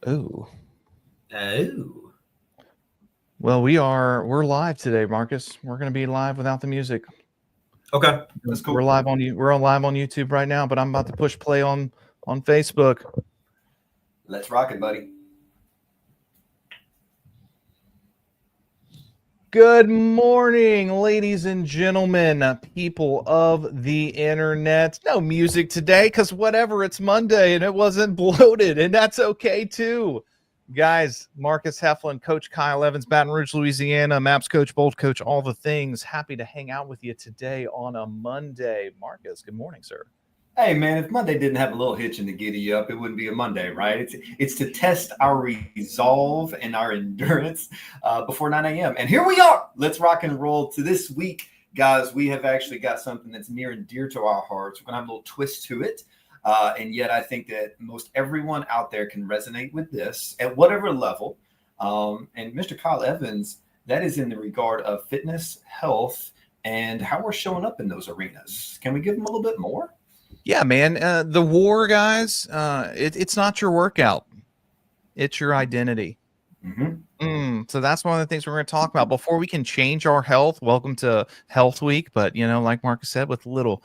Oh, Oh. well, we're live today, Marcus. We're going to be live without the music. Okay, that's We're cool. live on you. We're on live on YouTube right now, but I'm about to push play on Facebook. Let's rock it, buddy. Good morning, ladies and gentlemen, people of the internet. No music today because whatever, it's Monday and it wasn't bloated, and that's okay too. Guys, Marcus Heflin, Coach Kyle Evans, Baton Rouge, Louisiana, Maps Coach, Bold Coach, all the things. Happy to hang out with you today on a Monday. Marcus, good morning, sir. Hey man, if Monday didn't have a little hitch in the giddy up, it wouldn't be a Monday, right? It's to test our resolve and our endurance before 9 a.m. And here we are. Let's rock and roll to this week, guys. We have actually got something that's near and dear to our hearts. We're gonna have a little twist to it. And yet I think that most everyone out there can resonate with this at whatever level. And Mr. Kyle Evans, that is in the regard of fitness, health, and how we're showing up in those arenas. Can we give them a little bit more? Yeah, man. The war, guys, it's not your workout. It's your identity. So that's one of the things we're going to talk about before we can change our health. Welcome to Health Week, but like Marcus said, with little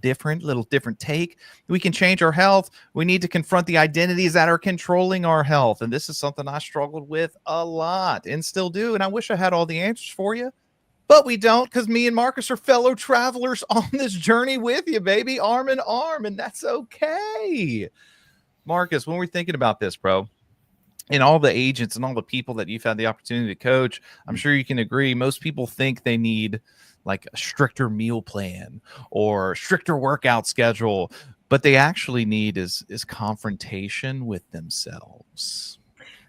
different take, we can change our health. We need to confront the identities that are controlling our health, and this is something I struggled with a lot and still do. And I wish I had all the answers for you, but we don't, because me and Marcus are fellow travelers on this journey with you, baby, arm in arm, and that's okay. Marcus, when we're thinking about this, bro, and all the agents and all the people that you've had the opportunity to coach, I'm sure you can agree, most people think they need like a stricter meal plan or stricter workout schedule, but they actually need is confrontation with themselves.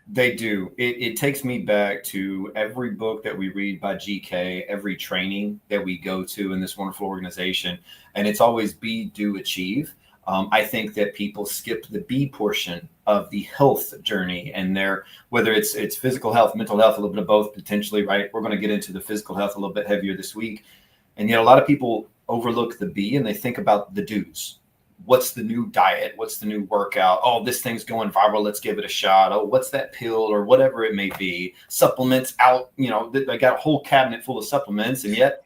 They do. It takes me back to every book that we read by GK, every training that we go to in this wonderful organization, and it's always be, do, achieve. I think that people skip the B portion of the health journey, and whether it's physical health, mental health, a little bit of both potentially, right? We're going to get into the physical health a little bit heavier this week, and yet a lot of people overlook the B and they think about the do's. What's the new diet? What's the new workout? Oh, this thing's going viral. Let's give it a shot. Oh, what's that pill or whatever it may be? Supplements out. They got a whole cabinet full of supplements, and yet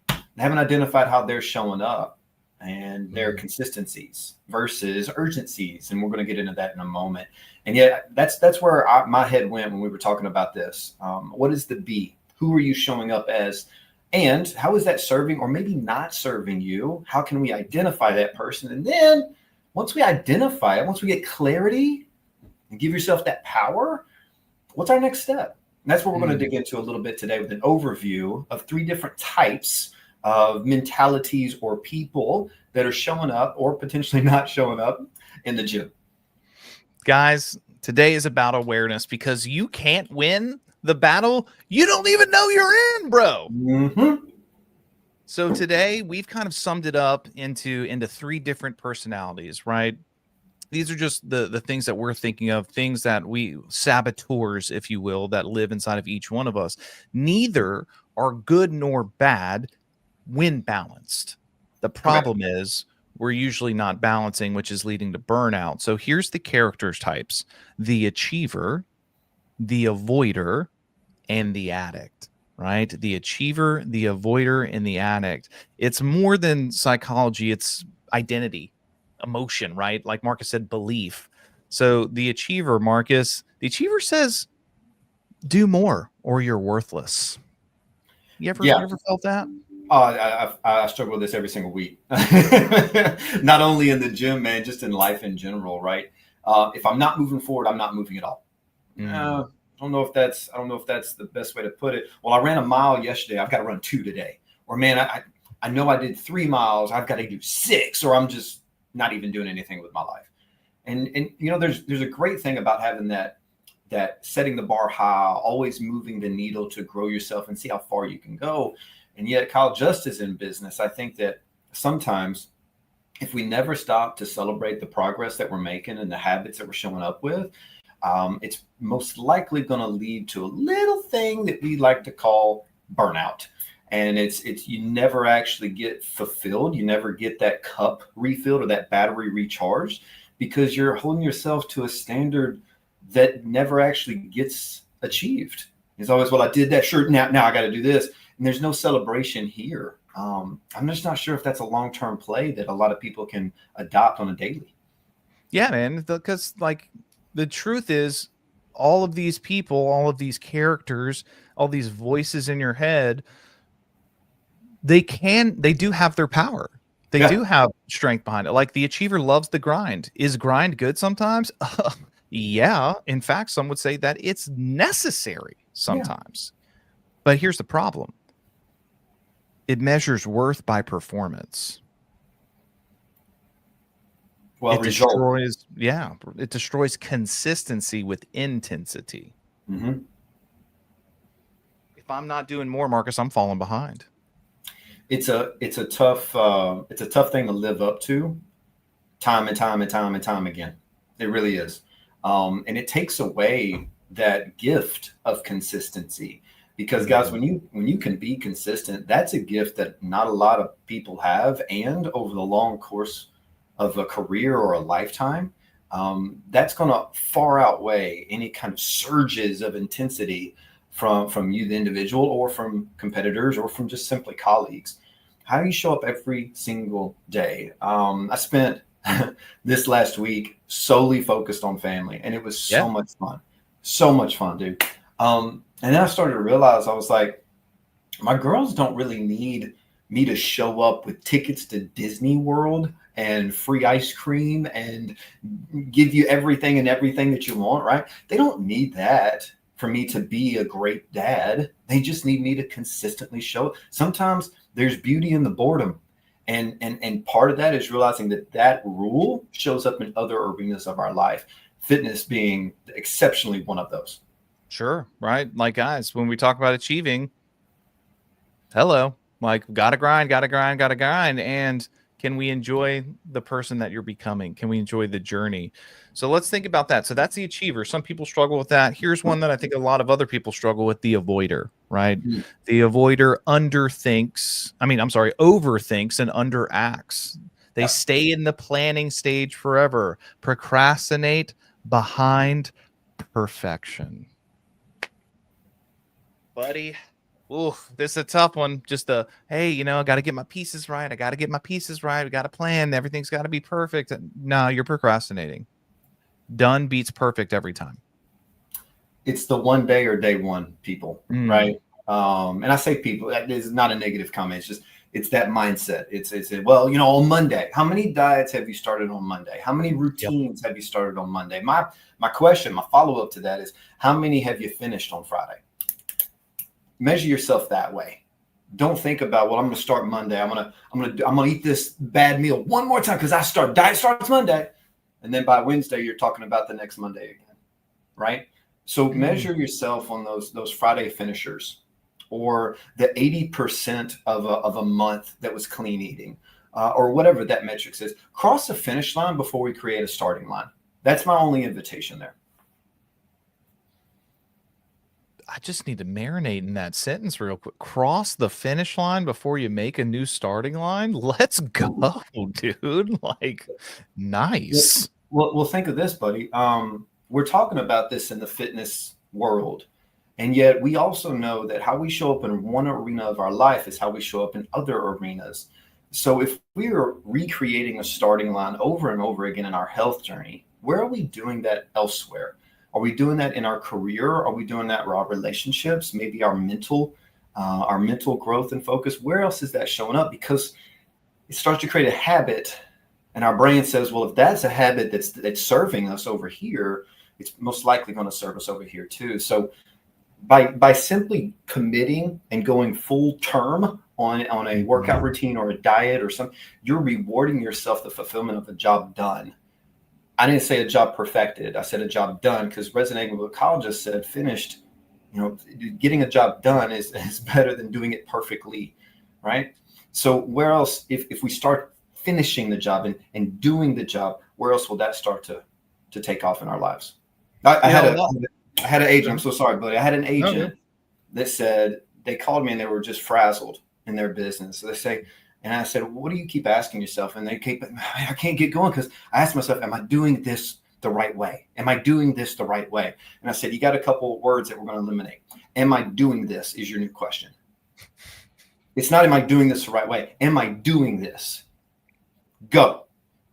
they haven't identified how they're showing up and their consistencies versus urgencies. And we're going to get into that in a moment. And yet that's where my head went when we were talking about this. What is the B? Who are you showing up as? And how is that serving or maybe not serving you? How can we identify that person? And then once we identify it, once we get clarity and give yourself that power, what's our next step? And that's what we're going to dig into a little bit today with an overview of 3 different types of mentalities or people that are showing up or potentially not showing up in the gym. Guys, today is about awareness, because you can't win the battle you don't even know you're in, bro. So today we've kind of summed it up into 3 different personalities, right? These are just the things that we're thinking of, things that saboteurs, if you will, that live inside of each one of us. Neither are good nor bad when balanced. The problem is we're usually not balancing, which is leading to burnout. So here's the character types: the achiever, the avoider, and the addict, right? The achiever, the avoider, and the addict. It's more than psychology. It's identity, emotion, right? Like Marcus said, belief. So the achiever, Marcus, the achiever says, do more or you're worthless. You ever felt that? I struggle with this every single week. Not only in the gym, man, just in life in general, right? If I'm not moving forward, I'm not moving at all. I don't know if that's the best way to put it. Well, I ran a mile yesterday. I've got to run 2 today. Or man, I know I did 3 miles. I've got to do 6, or I'm just not even doing anything with my life. And there's a great thing about having that setting the bar high, always moving the needle to grow yourself and see how far you can go. And yet, Kyle, just as in business, I think that sometimes if we never stop to celebrate the progress that we're making and the habits that we're showing up with, it's most likely going to lead to a little thing that we like to call burnout. And it's you never actually get fulfilled. You never get that cup refilled or that battery recharged, because you're holding yourself to a standard that never actually gets achieved. It's always, well, I did that, sure, now I got to do this. And there's no celebration here. I'm just not sure if that's a long-term play that a lot of people can adopt on a daily. Yeah, man, because like the truth is, all of these people, all of these characters, all these voices in your head, they do have their power. They do have strength behind it. Like the achiever loves the grind. Is grind good sometimes? Yeah. In fact, some would say that it's necessary sometimes. But here's the problem. It measures worth by performance. Well, it destroys consistency with intensity. Mm-hmm. If I'm not doing more, Marcus, I'm falling behind. It's a tough thing to live up to time and time again. It really is. And it takes away that gift of consistency, because guys, when you can be consistent, that's a gift that not a lot of people have. And over the long course of a career or a lifetime, that's going to far outweigh any kind of surges of intensity from you, the individual, or from competitors, or from just simply colleagues. How do you show up every single day? I spent this last week solely focused on family, and it was so much fun, dude. And then I started to realize, I was like, my girls don't really need me to show up with tickets to Disney World and free ice cream and give you everything that you want, right? They don't need that for me to be a great dad. They just need me to consistently show up. Sometimes there's beauty in the boredom. And part of that is realizing that rule shows up in other arenas of our life, fitness being exceptionally one of those. Sure. Right. Like, guys, when we talk about achieving, like, gotta grind. And can we enjoy the person that you're becoming? Can we enjoy the journey? So let's think about that. So that's the achiever. Some people struggle with that. Here's one that I think a lot of other people struggle with: the avoider, right? Mm-hmm. The avoider overthinks and underacts. They stay in the planning stage forever, procrastinate behind perfection. Buddy, ooh, this is a tough one. Just hey, I got to get my pieces right. We got to plan. Everything's got to be perfect. No, you're procrastinating. Done beats perfect every time. It's the one day or day one people, right? And I say people, that is not a negative comment. It's that mindset. It's well, on Monday, how many diets have you started on Monday? How many routines have you started on Monday? My question, my follow-up to that is, how many have you finished on Friday? Measure yourself that way. Don't think about, well, I'm going to start Monday. I'm going to eat this bad meal one more time because diet starts Monday. And then by Wednesday, you're talking about the next Monday again, right? So measure yourself on those Friday finishers, or the 80% of a month that was clean eating, or whatever that metric is. Cross the finish line before we create a starting line. That's my only invitation there. I just need to marinate in that sentence real quick. Cross the finish line before you make a new starting line. Let's go, dude. Like, nice. Well, think of this, buddy. We're talking about this in the fitness world, and yet we also know that how we show up in one arena of our life is how we show up in other arenas. So if we are recreating a starting line over and over again in our health journey, where are we doing that elsewhere? Are we doing that in our career? Are we doing that in our relationships? Maybe our mental growth and focus? Where else is that showing up? Because it starts to create a habit, and our brain says, well, if that's a habit that's serving us over here, it's most likely going to serve us over here too. So by simply committing and going full term on a workout routine or a diet or something, you're rewarding yourself the fulfillment of a job done. I didn't say a job perfected. I said a job done, because resonating with what Kyle just said, finished, getting a job done is better than doing it perfectly, right? So where else, if we start finishing the job and doing the job, where else will that start to take off in our lives? I had an agent. I'm so sorry, buddy. I had an agent that said, they called me and they were just frazzled in their business. So they say, and I said, what do you keep asking yourself? And they I can't get going because I asked myself, am I doing this the right way? Am I doing this the right way? And I said, you got a couple of words that we're going to eliminate. Am I doing this is your new question. It's not, am I doing this the right way? Am I doing this? Go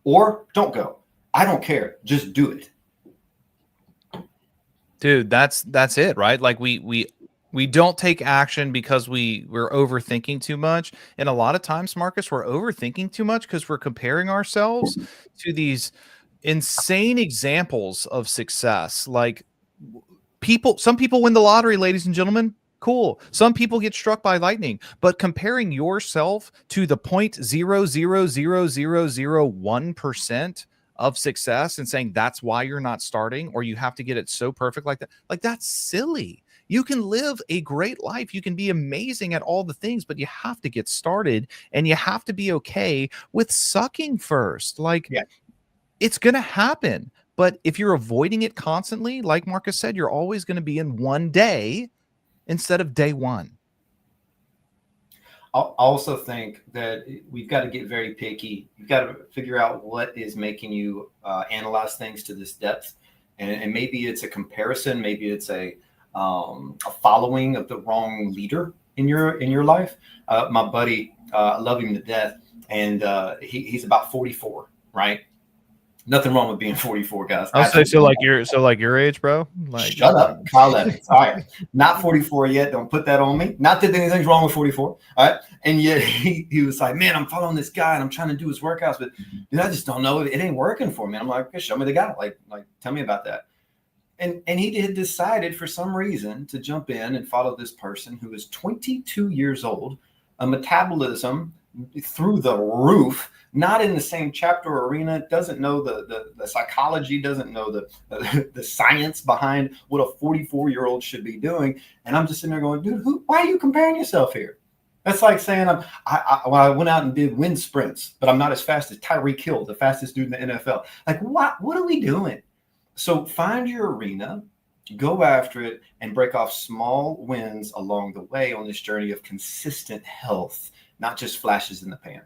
or don't go. I don't care. Just do it. Dude, that's it, right? Like we don't take action because we're overthinking too much. And a lot of times, Marcus, we're overthinking too much because we're comparing ourselves to these insane examples of success. Like some people win the lottery, ladies and gentlemen. Cool. Some people get struck by lightning, but comparing yourself to the 0.0000001% of success and saying that's why you're not starting, or you have to get it so perfect like that, like that's silly. You can live a great life. You can be amazing at all the things, but you have to get started, and you have to be okay with sucking first. Like, yeah. It's going to happen. But if you're avoiding it constantly, like Marcus said, you're always going to be in one day instead of day one. I also think that we've got to get very picky. You've got to figure out what is making you analyze things to this depth. And maybe it's a comparison. Maybe it's a following of the wrong leader in your life. My buddy, I love him to death. And he's about 44, right? Nothing wrong with being 44, guys. I'll say so like your age, bro. Like, shut up, Kyle Evans. All right, not 44 yet. Don't put that on me. Not that anything's wrong with 44. All right, and yet he was like, man, I'm following this guy and I'm trying to do his workouts, but dude, I just don't know. It ain't working for me. And I'm like, okay, show me the guy. Like, tell me about that. And he had decided for some reason to jump in and follow this person who is 22 years old, a metabolism through the roof, not in the same chapter or arena, doesn't know the psychology, doesn't know the science behind what a 44-year-old should be doing. And I'm just sitting there going, dude, why are you comparing yourself here? That's like saying I went out and did wind sprints, but I'm not as fast as Tyreek Hill, the fastest dude in the NFL. Like, what are we doing? So find your arena, go after it, and break off small wins along the way on this journey of consistent health, not just flashes in the pan.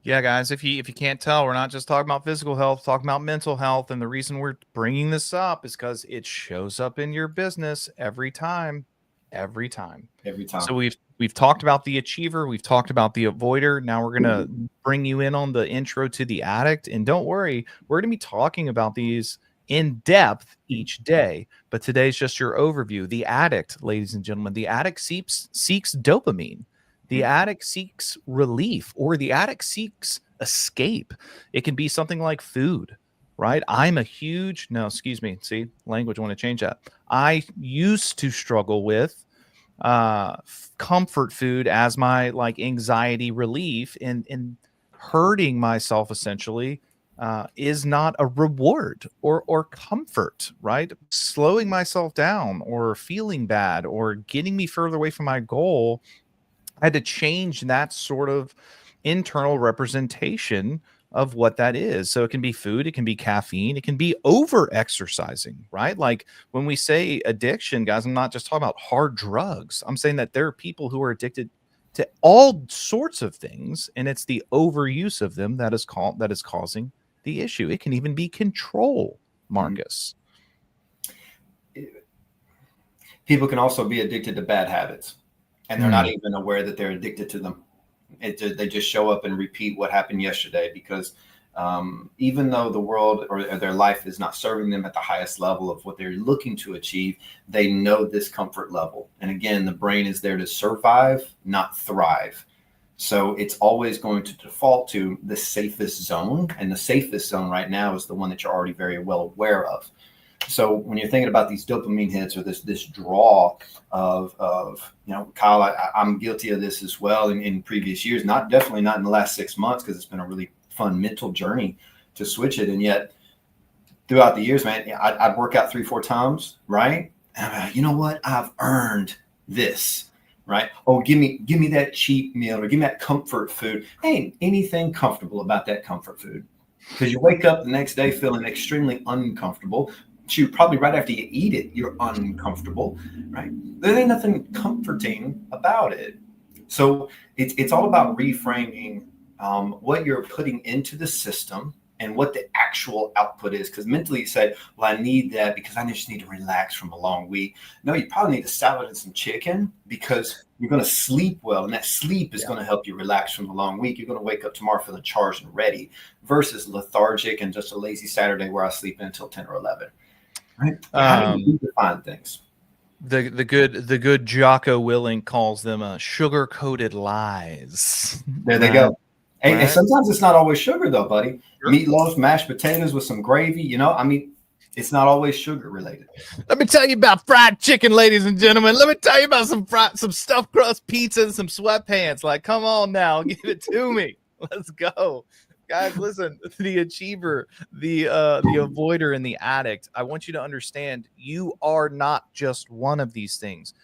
Yeah, guys, if you can't tell, we're not just talking about physical health, talking about mental health. And the reason we're bringing this up is because it shows up in your business every time. So we've talked about the achiever. We've talked about the avoider. Now we're going to bring you in on the intro to the addict. And don't worry, we're going to be talking about these in depth each day. But today's just your overview. The addict, ladies and gentlemen, the addict seeks dopamine. The addict seeks relief, or the addict seeks escape. It can be something like food, right? See, language, I want to change that. I used to struggle with comfort food as my like anxiety relief, and hurting myself essentially is not a reward or comfort, right? Slowing myself down or feeling bad or getting me further away from my goal. I had to change that sort of internal representation of what that is. So it can be food, it can be caffeine, it can be over exercising, right? Like when we say addiction, guys, I'm not just talking about hard drugs. I'm saying that there are people who are addicted to all sorts of things, and it's the overuse of them that is causing the issue. It can even be control, Marcus. People can also be addicted to bad habits, and they're not even aware that they're addicted to them. They just show up and repeat what happened yesterday because even though the world or their life is not serving them at the highest level of what they're looking to achieve, they know this comfort level. And again, the brain is there to survive, not thrive. So it's always going to default to the safest zone. And the safest zone right now is the one that you're already very well aware of. So when you're thinking about these dopamine hits or this draw of Kyle, I'm guilty of this as well in previous years, definitely not in the last 6 months, because it's been a really fun mental journey to switch it. And yet throughout the years, man, I'd work out 3-4 times, right? And you know what? I've earned this, right? Oh, give me that cheap meal or give me that comfort food. Ain't anything comfortable about that comfort food, because you wake up the next day feeling extremely uncomfortable. Shoot, probably right after you eat it, you're uncomfortable, right? There ain't nothing comforting about it. So it's all about reframing what you're putting into the system and what the actual output is. Because mentally you say, well, I need that because I just need to relax from a long week. No, you probably need a salad and some chicken because you're going to sleep well. And that sleep is going to help you relax from the long week. You're going to wake up tomorrow feeling charged and ready versus lethargic and just a lazy Saturday where I sleep in until 10 or 11. Right? How do you define things? The good Jocko Willink calls them sugar-coated lies. There they go. And sometimes it's not always sugar, though, buddy. Sure. Meatloaf, mashed potatoes with some gravy. You know, I mean, it's not always sugar related. Let me tell you about fried chicken, ladies and gentlemen. Let me tell you about some stuffed crust pizza and some sweatpants. Like, come on now, give it to me. Let's go. Guys, listen, the achiever, the avoider, and the addict. I want you to understand you are not just one of these things.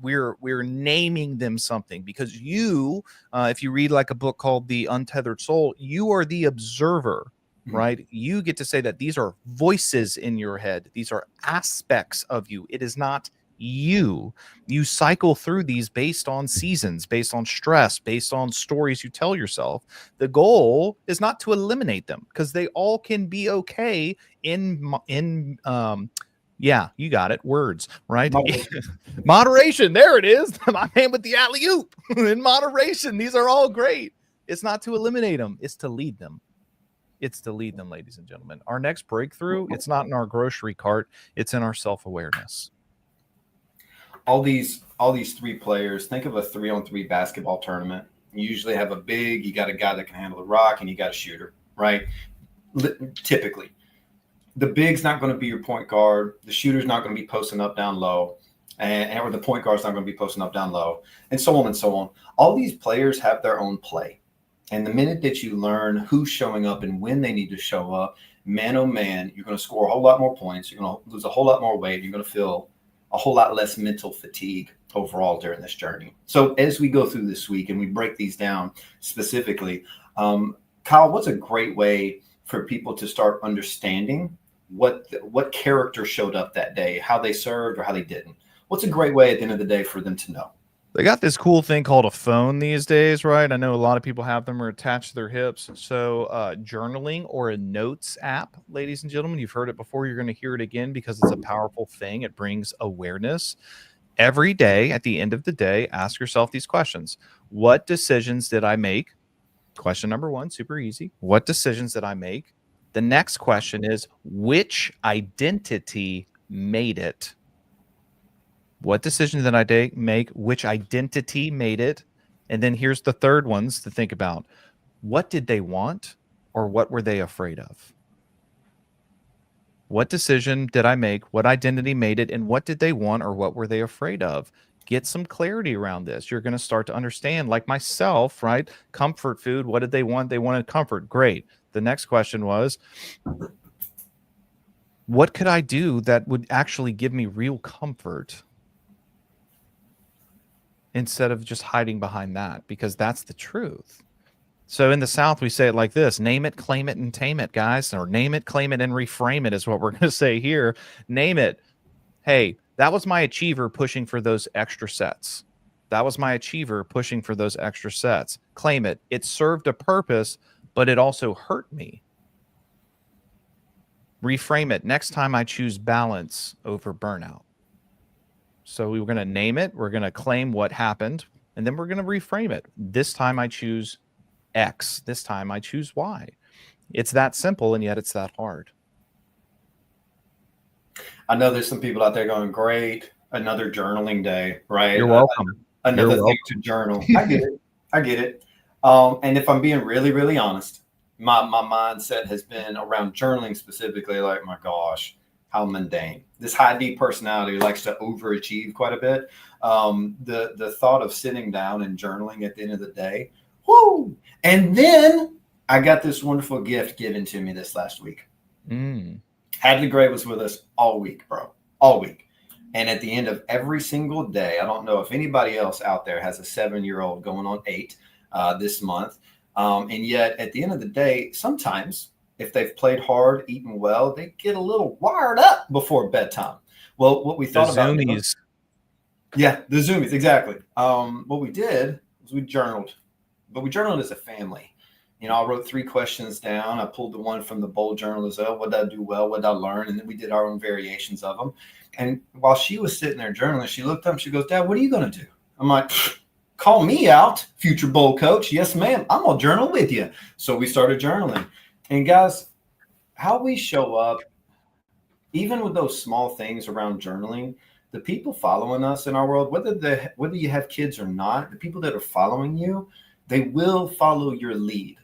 We're naming them something because you, if you read like a book called The Untethered Soul, you are the observer, right? You get to say that these are voices in your head. These are aspects of you. It is not you. You cycle through these based on seasons, based on stress, based on stories you tell yourself. The goal is not to eliminate them because they all can be okay in yeah, you got it. Words, right? Moderation. There it is. My man with the alley-oop. In moderation. These are all great. It's not to eliminate them. It's to lead them. It's to lead them, ladies and gentlemen. Our next breakthrough, it's not in our grocery cart. It's in our self-awareness. All these 3 players, think of a 3-on-3 basketball tournament. You usually have you got a guy that can handle the rock and you got a shooter, right? Typically. The big's not going to be your point guard. The shooter's not going to be posting up down low. Or the point guard's not going to be posting up down low, and so on and so on. All these players have their own play. And the minute that you learn who's showing up and when they need to show up, man, oh man, you're going to score a whole lot more points. You're going to lose a whole lot more weight. You're going to feel a whole lot less mental fatigue overall during this journey. So as we go through this week and we break these down specifically, Kyle, what's a great way for people to start understanding what character showed up that day, how they served or how they didn't? What's a great way at the end of the day for them to know? They got this cool thing called a phone these days, right? I know a lot of people have them or attached to their hips. So journaling or a notes app, ladies and gentlemen, you've heard it before. You're going to hear it again because it's a powerful thing. It brings awareness. Every day, at the end of the day, ask yourself these questions. What decisions did I make? Question number 1, super easy. What decisions did I make? The next question is, which identity made it? What decision did I make? Which identity made it? And then here's the third ones to think about. What did they want or what were they afraid of? What decision did I make? What identity made it? And what did they want or what were they afraid of? Get some clarity around this. You're going to start to understand, like myself, right? Comfort food. What did they want? They wanted comfort. Great. The next question was, what could I do that would actually give me real comfort instead of just hiding behind that? Because that's the truth. So in the South, we say it like this: name it, claim it, and tame it, guys. Or name it, claim it, and reframe it is what we're going to say here. Name it. Hey, that was my achiever pushing for those extra sets. That was my achiever pushing for those extra sets. Claim it. It served a purpose, but it also hurt me. Reframe it. Next time I choose balance over burnout. So we're going to name it. We're going to claim what happened, and then we're going to reframe it. This time I choose X. This time I choose Y. It's that simple, and yet it's that hard. I know there's some people out there going, great, another journaling day, right? You're welcome. Another thing to journal. I get it. I get it. And if I'm being really, really honest, my mindset has been around journaling specifically, like, my gosh, how mundane. This high D personality likes to overachieve quite a bit. The thought of sitting down and journaling at the end of the day, whoo! And then I got this wonderful gift given to me this last week. Hadley Gray was with us all week, bro, all week. And at the end of every single day, I don't know if anybody else out there has a 7-year-old going on 8 this month. And yet at the end of the day, sometimes if they've played hard, eaten well, they get a little wired up before bedtime. Well, what we thought about Zoomies. Yeah, the Zoomies, exactly. What we did was we journaled, but we journaled as a family. I wrote 3 questions down. I pulled the one from the bold journal as well. What did I do well? What did I learn? And then we did our own variations of them. And while she was sitting there journaling, she looked up and she goes, Dad, what are you going to do? I'm like, call me out, future bowl coach. Yes, ma'am. I'm going to journal with you. So we started journaling. And guys, how we show up, even with those small things around journaling, the people following us in our world, whether you have kids or not, the people that are following you, they will follow your lead.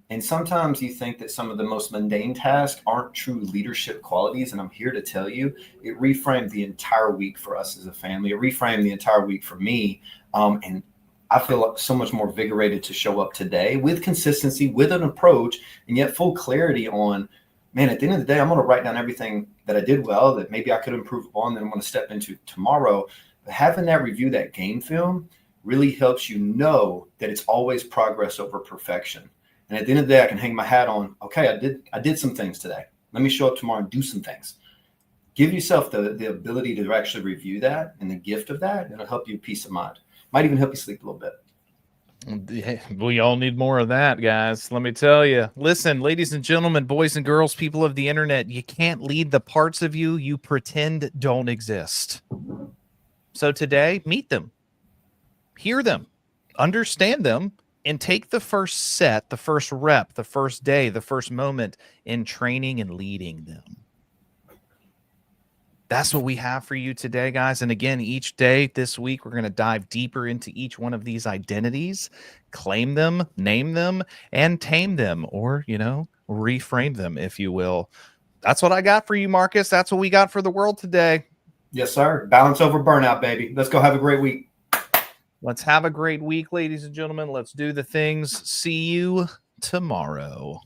And sometimes you think that some of the most mundane tasks aren't true leadership qualities. And I'm here to tell you, it reframed the entire week for us as a family. It reframed the entire week for me. And I feel so much more invigorated to show up today with consistency, with an approach, and yet full clarity on, man, at the end of the day, I'm going to write down everything that I did well, that maybe I could improve upon, that I'm going to step into tomorrow. But having that review, that game film, really helps you know that it's always progress over perfection. And at the end of the day, I can hang my hat on, okay, I did some things today. Let me show up tomorrow and do some things. Give yourself the ability to actually review that and the gift of that. And it'll help you peace of mind. Might even help you sleep a little bit. We all need more of that, guys. Let me tell you. Listen, ladies and gentlemen, boys and girls, people of the internet, you can't lead the parts of you you pretend don't exist. So today, meet them, hear them, understand them, and take the first set, the first rep, the first day, the first moment in training and leading them. That's what we have for you today, guys. And again, each day this week, we're going to dive deeper into each one of these identities, claim them, name them, and tame them, or, reframe them, if you will. That's what I got for you, Marcus. That's what we got for the world today. Yes, sir. Balance over burnout, baby. Let's go have a great week. Let's have a great week, ladies and gentlemen. Let's do the things. See you tomorrow.